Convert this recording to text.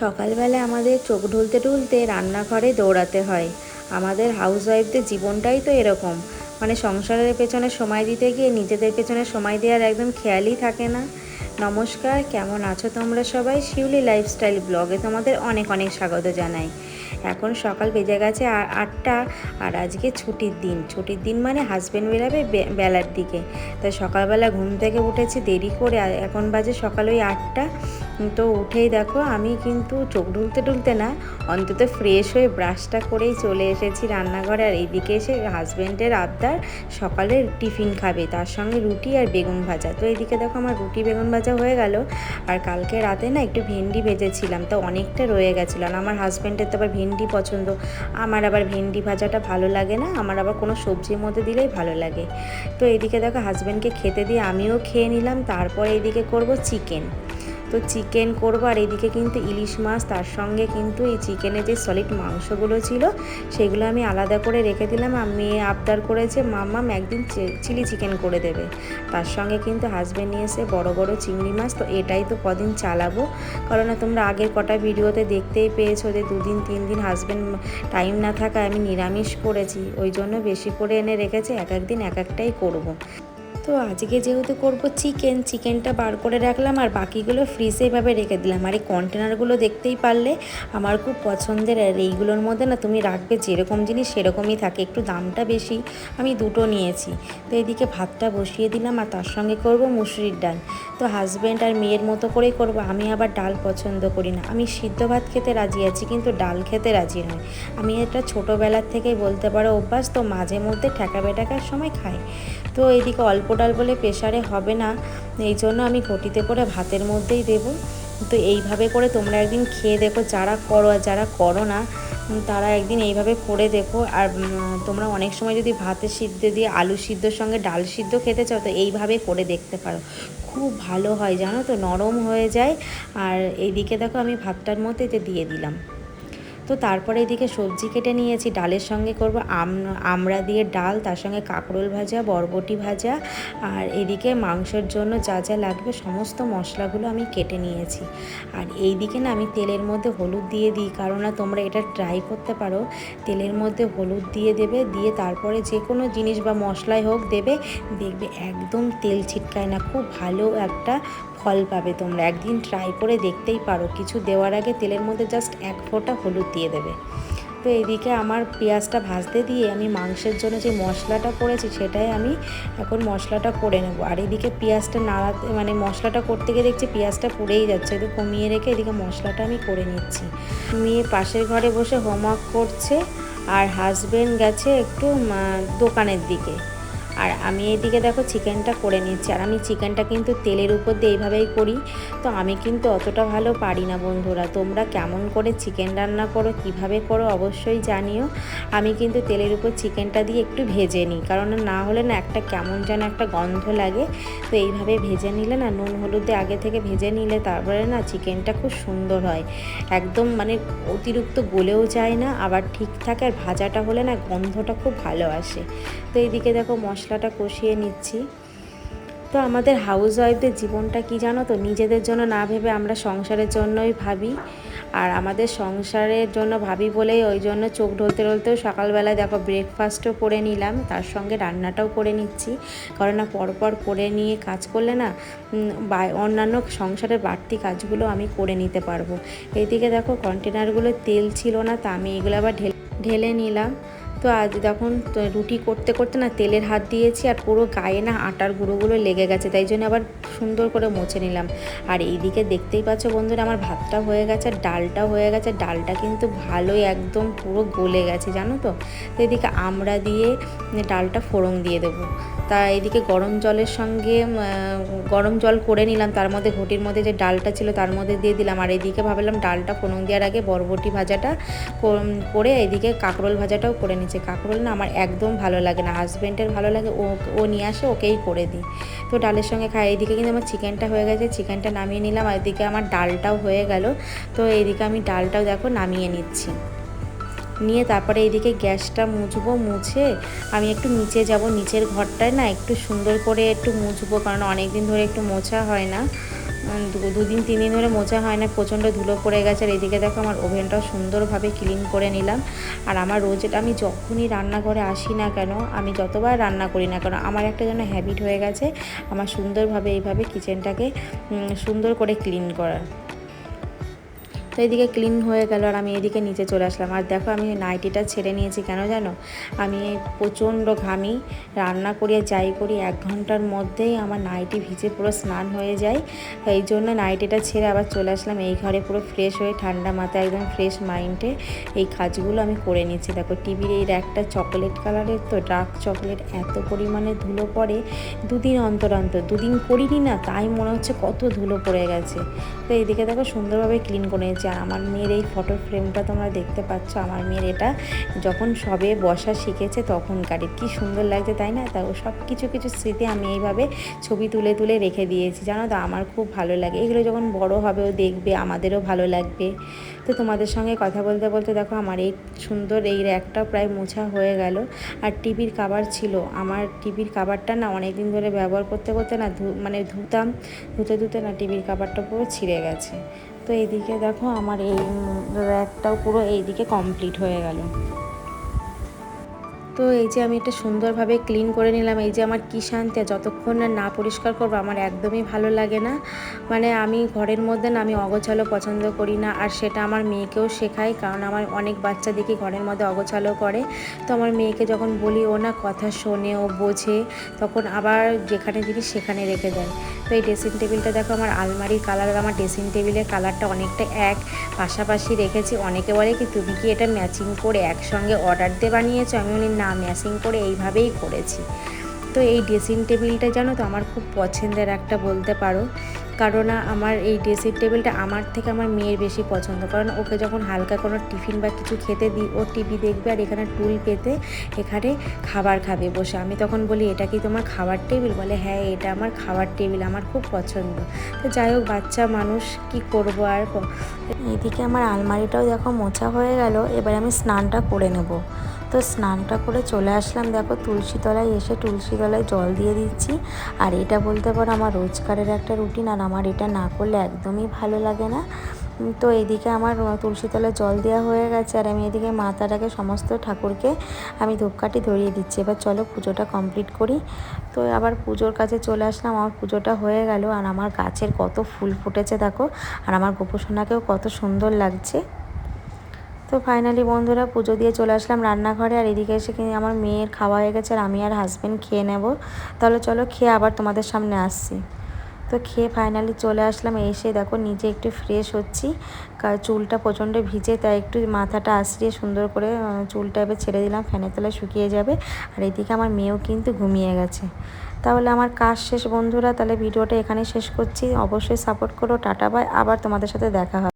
সকালবেলা আমাদের চোখ ঢুলতে ঢুলতে রান্নাঘরে দৌড়াতে হয়। আমাদের হাউসওয়াইফদের জীবনটাই তো এরকম, মানে সংসারের পেছনে সময় দিতে গিয়ে নিজেদের পেছনে সময় দেওয়ার একদম খেয়ালই থাকে না। নমস্কার, কেমন আছো তোমরা সবাই? শিউলি লাইফস্টাইল ব্লগে তোমাদের অনেক অনেক স্বাগত জানাই। এখন সকাল বেজে গেছে 8টা, আর আজকে ছুটির দিন মানে হাজব্যান্ড বেরাবে বেলার দিকে। তাই সকালবেলা ঘুম থেকে উঠেছি দেরি করে, এখন বাজে সকাল ওই 8টা। তো উঠেই দেখো আমি কিন্তু চোখ ঢুলতে না, অন্তত ফ্রেশ হয়ে ব্রাশটা করেই চলে এসেছি রান্নাঘরে। আর এইদিকে এসে হাজব্যান্ডের আবদার সকালের টিফিন খাবে, তার সঙ্গে রুটি আর বেগুন ভাজা। তো এইদিকে দেখো আমার রুটি বেগুন ভাজা হয়ে গেল। আর কালকে রাতে না একটু ভেন্ডি ভেজেছিলাম, তো অনেকটা রয়ে গেছিলো। আর আমার হাজব্যান্ডের তো আবার ভেন্ডি পছন্দ, আমার আবার ভেন্ডি ভাজাটা ভালো লাগে না, আমার আবার কোনো সবজির মধ্যে দিলেই ভালো লাগে। তো এইদিকে দেখো হাজব্যান্ডকে খেতে দিয়ে আমিও খেয়ে নিলাম। তারপরে এইদিকে করব চিকেন। তো চিকেন করবো, আর এইদিকে কিন্তু ইলিশ মাছ, তার সঙ্গে কিন্তু এই চিকেনের যে সলিড মাংসগুলো ছিল সেগুলো আমি আলাদা করে রেখে দিলাম। আমি আবদার করেছে মাম্মাম একদিন চিলি চিকেন করে দেবে। তার সঙ্গে কিন্তু হাজব্যান্ড নিয়ে এসে বড় বড় চিংড়ি মাছ। তো এটাই তো কদিন চালাবো, কারণ তোমরা আগের কটা ভিডিওতে দেখতেই পেয়েছো যে 2-3 দিন হাজব্যান্ড টাইম না থাকায় আমি নিরামিষ করেছি, ওই জন্য বেশি করে এনে রেখেছে, এক একদিন এক একটাই করবো। তো আজকে যেহেতু করব চিকেনটা বার করে রাখলাম, আর বাকিগুলো ফ্রিজে এভাবে রেখে দিলাম। আর এই কন্টেনারগুলো দেখতেই পারলে আমার খুব পছন্দের। আর এইগুলোর মধ্যে না তুমি রাখবে যেরকম জিনিস সেরকমই থাকে, একটু দামটা বেশি, আমি দুটো নিয়েছি। তো এদিকে ভাতটা বসিয়ে দিলাম, আর তার সঙ্গে করব মুসুরির ডাল। তো হাজব্যান্ড আর মেয়ের মতো করেই করব, আমি আবার ডাল পছন্দ করি না। আমি সিদ্ধ ভাত খেতে রাজি আছি, কিন্তু ডাল খেতে রাজি নয়। আমি এটা ছোটোবেলার থেকেই বলতে পারো অভ্যাস, তো মাঝে মধ্যে ঠেকা বেটাকার সময় খাই। তো এইদিকে অল্প ডাল বলে প্রেশারে হবে না, এই জন্য আমি ঘটিতে করে ভাতের মধ্যেই দেব। তো এইভাবে করে তোমরা একদিন খেয়ে দেখো, যারা করো আর যারা করো না তারা একদিন এইভাবে করে দেখো। আর তোমরা অনেক সময় যদি ভাতের সিদ্ধ দিয়ে আলু সিদ্ধর সঙ্গে ডাল সিদ্ধ খেতে চাও, তো এইভাবে করে দেখতে পারো, খুব ভালো হয় জানো তো, নরম হয়ে যায়। আর এইদিকে দেখো আমি ভাতটার মধ্যে দিয়ে দিলাম। তো তারপরে এদিকে সবজি কেটে নিয়েছি, ডালের সঙ্গে করব আমড়া দিয়ে ডাল, তার সঙ্গে কাঁকরোল ভাজা, বরবটি ভাজা। আর এদিকে মাংসের জন্য যা যা লাগবে সমস্ত মশলাগুলো আমি কেটে নিয়েছি। আর এইদিকে না আমি তেলের মধ্যে হলুদ দিয়ে দিই, কারণ না তোমরা এটা ট্রাই করতে পারো, তেলের মধ্যে হলুদ দিয়ে দেবে, দিয়ে তারপরে যে কোনো জিনিস বা মশলাই হোক দেবে, দেখবে একদম তেল ছিটকায় না, খুব ভালো একটা ফল পাবে। তোমরা একদিন ট্রাই করে দেখতেই পারো, কিছু দেওয়ার আগে তেলের মধ্যে জাস্ট 1 ফোঁটা হলুদ দিয়ে দেবে। তো এইদিকে আমার পেঁয়াজটা ভাজতে দিয়ে আমি মাংসের জন্য যে মশলাটা করেছি সেটাই আমি এখন মশলাটা করে নেব। আর এদিকে পেঁয়াজটা নাড়াতে, মানে মশলাটা করতে গিয়ে দেখছি পেঁয়াজটা পুড়েই যাচ্ছে, তো কমিয়ে রেখে এদিকে মশলাটা আমি করে নিচ্ছি। মেয়ে পাশের ঘরে বসে হোমওয়ার্ক করছে, আর হাজব্যান্ড গেছে একটু দোকানের দিকে। আর আমি এইদিকে দেখো চিকেনটা করে নিচ্ছি। আর আমি চিকেনটা কিন্তু তেলের উপর দিয়ে এইভাবেই করি। তো আমি কিন্তু অতটা ভালো পারি না বন্ধুরা, তোমরা কেমন করে চিকেন রান্না করো, কিভাবে করো অবশ্যই জানিও। আমি কিন্তু তেলের উপর চিকেনটা দিয়ে একটু ভেজে নিই, কারণ না হলে না একটা কেমন যেন একটা গন্ধ লাগে। তো এইভাবে ভেজে নিলে না, নুন হলুদে আগে থেকে ভেজে নিলে তারপরে না চিকেনটা খুব সুন্দর হয়, একদম মানে অতিরিক্ত গলেও যায় না, আবার ঠিক থাকে। আর ভাজাটা হলে না গন্ধটা খুব ভালো আসে। তো এইদিকে দেখো মশলাটা কষিয়ে নিচ্ছি। তো আমাদের হাউস ওয়াইফদের জীবনটা কি জানো তো, নিজেদের জন্য না ভেবে আমরা সংসারের জন্যই ভাবি। আর আমাদের সংসারের জন্য ভাবি বলেই ওই জন্য চোখ ঢলতেও সকালবেলায় দেখো ব্রেকফাস্টও করে নিলাম, তার সঙ্গে রান্নাটাও করে নিচ্ছি। কারণ না পরপর করে নিয়ে কাজ করলে না অন্যান্য সংসারের বাড়তি কাজগুলো আমি করে নিতে পারবো। এইদিকে দেখো কন্টেনারগুলো তেল ছিল না, তা আমি এগুলো আবার ঢেলে নিলাম। তো আজ যখন রুটি করতে করতে না তেলের হাত দিয়েছি, আর পুরো গায়ে না আটার গুঁড়োগুলো লেগে গেছে, তাই জন্য আবার সুন্দর করে মুছে নিলাম। আর এইদিকে দেখতেই পাচ্ছ বন্ধুরা, আমার ভাতটা হয়ে গেছে আর ডালটা হয়ে গেছে। ডালটা কিন্তু ভালোই একদম পুরো গলে গেছে জানো তো। তো এদিকে আমড়া দিয়ে ডালটা ফোড়ন দিয়ে দেবো। তা এদিকে গরম জলের সঙ্গে গরম জল করে নিলাম, তার মধ্যে ঘটির মধ্যে যে ডালটা ছিল তার মধ্যে দিয়ে দিলাম। আর এদিকে ভাবলাম ডালটা ফোড়ন দেওয়ার আগে বরবটি ভাজাটা করে এদিকে কাঁকরোল ভাজাটাও করে নিচ্ছে। কাঁকরোল না আমার একদম ভালো লাগে না, হাজব্যান্ডের ভালো লাগে, ও নিয়ে আসে, ওকেই করে দিই। তো ডালের সঙ্গে খাই। এইদিকে কিন্তু আমার চিকেনটা হয়ে গেছে, চিকেনটা নামিয়ে নিলাম। আর এদিকে আমার ডালটাও হয়ে গেল। তো এইদিকে আমি ডালটাও দেখো নামিয়ে নিচ্ছি, নিয়ে তারপরে এইদিকে গ্যাসটা মুছবো। মুছে আমি একটু নিচে যাব, নিচের ঘরটায় না একটু সুন্দর করে একটু মুছবো, কারণ অনেক দিন ধরে একটু মোছা হয় না। দুদিন 3 দিন ধরে মোছা হয় না, প্রচণ্ড ধুলো পড়ে গেছে। আর এদিকে দেখো আমার ওভেনটাও সুন্দরভাবে ক্লিন করে নিলাম। আর আমার রোজ আমি যখনই রান্নাঘরে আসি না কেন, আমি যতবার রান্না করি না কেন, আমার একটা যেন হ্যাবিট হয়ে গেছে আমার সুন্দরভাবে এইভাবে কিচেনটাকে সুন্দর করে ক্লিন করার। তো এদিকে ক্লিন হয়ে গেল আর আমি এদিকে নিচে চলে আসলাম। আর দেখো আমি নাইটিটা ছেড়ে নিয়েছি, কেন জানো? আমি প্রচণ্ড ঘামি, রান্না করি আর যাই করি 1 ঘন্টার মধ্যেই আমার নাইটি ভিজে পুরো স্নান হয়ে যায়। এই জন্য নাইটিটা ছেড়ে আবার চলে আসলাম এই ঘরে পুরো ফ্রেশ হয়ে, ঠান্ডা মাথায় একদম ফ্রেশ মাইন্ডে এই কাজগুলো আমি করে নিচ্ছি। দেখো টিভির এই একটা চকলেট কালারের, তো ডার্ক চকলেট, এত পরিমাণে ধুলো পড়ে 2 দিন অন্তর অন্তর। 2 দিন করিনি না, তাই মনে হচ্ছে কত ধুলো পড়ে গেছে। তো এইদিকে দেখো সুন্দরভাবে ক্লিন করে নিয়েছি। আর আমার মেয়ের এই ফটো ফ্রেমটা তোমরা দেখতে পাচ্ছ, আমার মেয়ের এটা যখন সবে বসা শিখেছে তখনকার, কি সুন্দর লাগছে তাই না? তা ও সব কিছু স্মৃতি আমি এইভাবে ছবি তুলে তুলে রেখে দিয়েছি, জানো তো। আমার খুব ভালো লাগে এগুলো, যখন বড় হবে ও দেখবে, আমাদেরও ভালো লাগবে। তো তোমাদের সঙ্গে কথা বলতে বলতে দেখো আমার এই সুন্দর এই র্যাকটা প্রায় মোছা হয়ে গেল। আর টিভির কভার ছিল, আমার টিভির কভারটা না অনেক দিন ধরে ব্যবহার করতে করতে না ধুতে না টিভির কভারটা পুরো ছিঁড়ে গেছে। তো এইদিকে দেখো আমার এই র্যাকটাও পুরো এইদিকে কমপ্লিট হয়ে গেল। তো এই যে আমি এটা সুন্দরভাবে ক্লিন করে নিলাম। এই যে আমার কী শান্তি, যতক্ষণ না পরিষ্কার করবো আমার একদমই ভালো লাগে না। মানে আমি ঘরের মধ্যে না আমি অগোছালো পছন্দ করি না, আর সেটা আমার মেয়েকেও শেখাই, কারণ আমার অনেক বাচ্চা দেখি ঘরের মধ্যে অগোছালো করে। তো আমার মেয়েকে যখন বলি ও না কথা শোনে, ও বোঝে, তখন আবার যেখানে জিনিস সেখানে রেখে দেয়। তো এই ড্রেসিং টেবিলটা দেখো, আমার আলমারির কালার আর আমার ড্রেসিং টেবিলের কালারটা অনেকটা এক, পাশাপাশি রেখেছি। অনেকে বলে কি তুমি কি এটা ম্যাচিং করে একসঙ্গে অর্ডার দিয়ে বানিয়েছো? আমি বলি না, ম্যাচিং করে এইভাবেই করেছি। তো এই ড্রেসিং টেবিলটা জানো তো আমার খুব পছন্দের একটা বলতে পারো, কারণ আমার এই ড্রেসিং টেবিলটা আমার থেকে আমার মেয়ের বেশি পছন্দ। কারণ ওকে যখন হালকা কোনো টিফিন বা কিছু খেতে দিই, ও টিভি দেখবে আর এখানে টুল পেতে এখানে খাবার খাবে বসে। আমি তখন বলি এটা কি তোমার খাবার টেবিল? বলে হ্যাঁ, এটা আমার খাবার টেবিল, আমার খুব পছন্দ। তো যাই হোক, বাচ্চা মানুষ কি করবো আর। এদিকে আমার আলমারিটাও দেখো মোছা হয়ে গেল। এবার আমি স্নানটা করে নেব। তো স্নানটা করে চলে আসলাম দেখো তুলসী তলায়, এসে তুলসী তলায় জল দিয়ে দিচ্ছি। আর এটা বলতে পারো আমার রোজকারের একটা রুটিন, আর আমার এটা না করলে একদমই ভালো লাগে না। তো এদিকে আমার তুলসী তলায় জল দেওয়া হয়ে গেছে, আর আমি এদিকে মাতাটাকে সমস্ত ঠাকুরকে আমি ধূপকাঠি ধরিয়ে দিচ্ছি। এবার চলো পুজোটা কমপ্লিট করি। তো আবার পুজোর কাছে চলে আসলাম, আমার পুজোটা হয়ে গেল। আর আমার গাছের কত ফুল ফুটেছে দেখো, আর আমার গোপসোনাকেও কত সুন্দর লাগছে। তো ফাইনালি বন্ধুরা পুজো দিয়ে চলে আসলাম রান্নাঘরে। আর এদিকে এসে কিন্তু আমার মেয়ের খাওয়া হয়ে গেছে, আর আমি আর হাজব্যান্ড খেয়ে নেব। তাহলে চলো খেয়ে আবার তোমাদের সামনে আসছি। তো খেয়ে ফাইনালি চলে আসলাম। এসে দেখো নিজে একটু ফ্রেশ হচ্ছি, চুলটা প্রচণ্ড ভিজে, তাই একটু মাথাটা আশ্রিয়ে সুন্দর করে চুলটা এবার ছেড়ে দিলাম, ফ্যানের তলায় শুকিয়ে যাবে। আর এদিকে আমার মেয়েও কিন্তু ঘুমিয়ে গেছে। তাহলে আমার কাজ শেষ বন্ধুরা, তাহলে ভিডিওটা এখানেই শেষ করছি। অবশ্যই সাপোর্ট করো। টাটা বাই, আবার তোমাদের সাথে দেখা হবে।